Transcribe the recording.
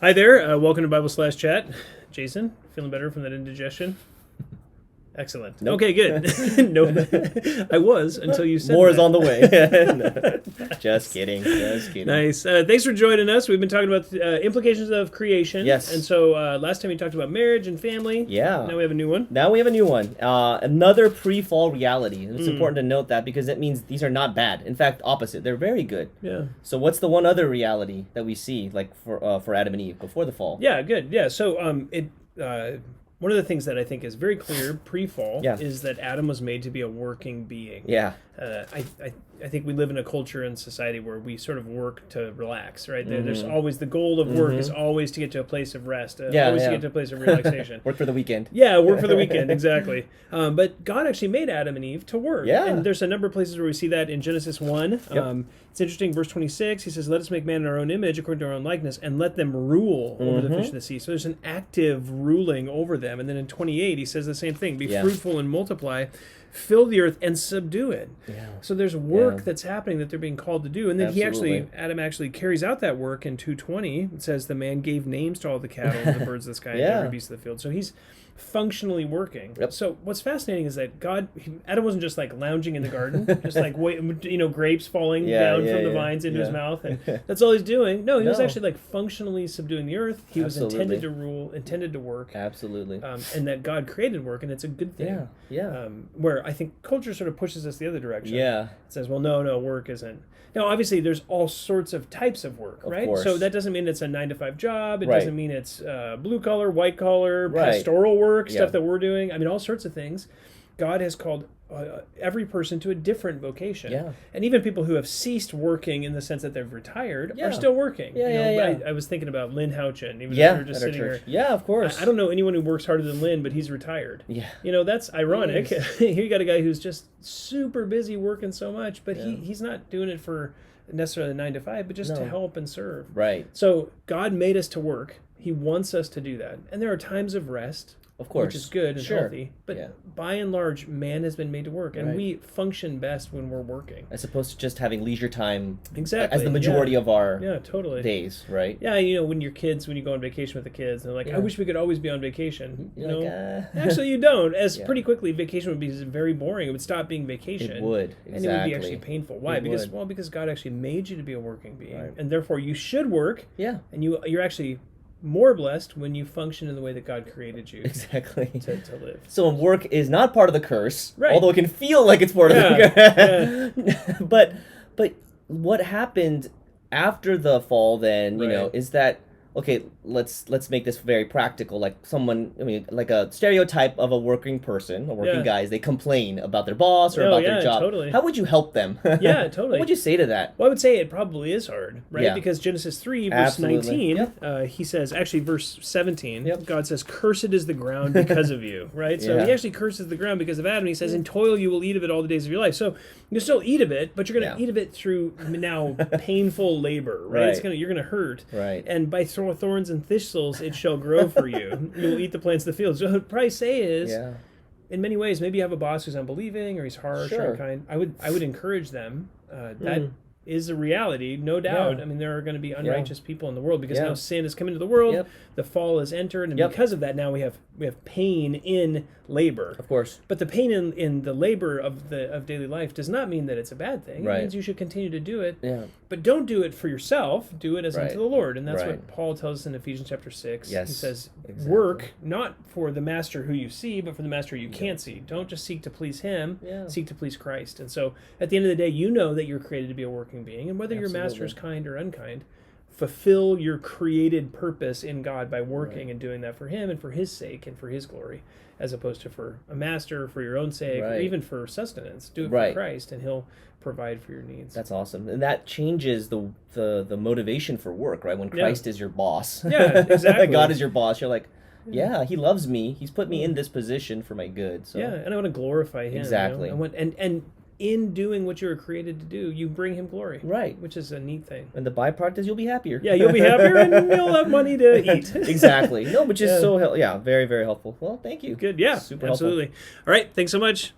Hi there. Welcome to Bible/Chat. Jason, feeling better from that indigestion? Excellent. Nope. Okay, good. No, I was until you said More that. is on the way. No, just kidding. Just kidding. Nice. Thanks for joining us. We've been talking about implications of creation. Yes. And so last time we talked about marriage and family. Yeah. Now we have a new one. Now we have a new one. Another pre-fall reality. It's important to note that because that means these are not bad. In fact, opposite. They're very good. Yeah. So what's the one other reality that we see, like for Adam and Eve before the fall? Yeah, good. Yeah, so one of the things that I think is very clear pre-fall is that Adam was made to be a working being. Yeah. I think we live in a culture and society where we sort of work to relax, right? There's always the goal of work is always to get to a place of rest, always to get to a place of relaxation. Work for the weekend. Yeah, work for the weekend, exactly. But God actually made Adam and Eve to work. Yeah. And there's a number of places where we see that in Genesis 1. Yep. It's interesting, verse 26, he says, "Let us make man in our own image, according to our own likeness, and let them rule over the fish of the sea." So there's an active ruling over them. And then in 28, he says the same thing, "Be fruitful and multiply, fill the earth and subdue it." Yeah. So there's work that's happening that they're being called to do. And then Adam actually carries out that work in 2:20. It says, "The man gave names to all the cattle and the birds of the sky and to every beast of the field." So he's functionally working. Yep. So what's fascinating is that Adam wasn't just like lounging in the garden, just like grapes falling down from the vines into his mouth, and that's all he's doing. No, he was actually like functionally subduing the earth. He was intended to rule, intended to work. Absolutely. And that God created work, and it's a good thing. Yeah. Where I think culture sort of pushes us the other direction. Yeah. It says, well, no, work isn't. Now, obviously, there's all sorts of types of work, right? Course. So that doesn't mean it's a 9-to-5 job. It doesn't mean it's blue collar, white collar, pastoral work, stuff that we're doing. I mean, all sorts of things. God has called every person to a different vocation. Yeah. And even people who have ceased working in the sense that they've retired are still working. I was thinking about Lynn Houchin. He was just sitting here. Yeah, of course. I don't know anyone who works harder than Lynn, but he's retired. Yeah. That's ironic. Here you got a guy who's just super busy working so much, but he's not doing it for necessarily 9-to-5, but just to help and serve. Right. So God made us to work. He wants us to do that. And there are times of rest. Of course. Which is good and healthy. But by and large, man has been made to work. And we function best when we're working. As opposed to just having leisure time as the majority of our days, right? Yeah, when you go on vacation with the kids, and they're like, I wish we could always be on vacation. Actually, you don't. Pretty quickly, vacation would be very boring. It would stop being vacation. It would, exactly. And it would be actually painful. Why? Because God actually made you to be a working being. And therefore, you should work. Yeah. And you're actually more blessed when you function in the way that God created you to live. So work is not part of the curse, right? Although it can feel like it's part of the curse. But what happened after the fall then, is that okay, let's make this very practical. Like like a stereotype of a working person, a working guy, is they complain about their boss or about their job. Totally. How would you help them? Yeah, totally. What would you say to that? Well, I would say it probably is hard, right? Yeah. Because Genesis 3, verse 19, he says, actually verse 17, God says, "Cursed is the ground because of you," right? So he actually curses the ground because of Adam. He says, "In toil you will eat of it all the days of your life." So you still eat of it, but you're going to eat of it through now painful labor, right? You're going to hurt. Right. And by thorns and thistles it shall grow for you. You will eat the plants of the field. So what I'd probably say is, in many ways, maybe you have a boss who's unbelieving or he's harsh or unkind. I would encourage them. That is a reality, no doubt. I mean, there are going to be unrighteous people in the world because now sin has come into the world. The fall has entered, and because of that, now we have pain in labor. Of course. But the pain in the labor of daily life does not mean that it's a bad thing. It means you should continue to do it. Yeah. But don't do it for yourself. Do it as unto the Lord. And that's what Paul tells us in Ephesians chapter 6. Yes. He says, work not for the master who you see, but for the master you can't see. Don't just seek to please him. Seek to please Christ. And so at the end of the day, you know that you're created to be a working being. And whether your master is kind or unkind, fulfill your created purpose in God by working and doing that for him and for his sake and for his glory, as opposed to for a master, for your own sake, or even for sustenance. Do it for Christ, and he'll provide for your needs. That's awesome. And that changes the motivation for work, right? When Christ is your boss. Yeah, exactly. God is your boss. You're like, he loves me. He's put me in this position for my good. So. Yeah, and I want to glorify him. Exactly. And in doing what you were created to do, you bring him glory. Right. Which is a neat thing. And the byproduct is you'll be happier. Yeah, you'll be happier and you'll have money to eat. Exactly. No, which is very, very helpful. Well, thank you. Good, yeah. Super absolutely. helpful. All right, thanks so much.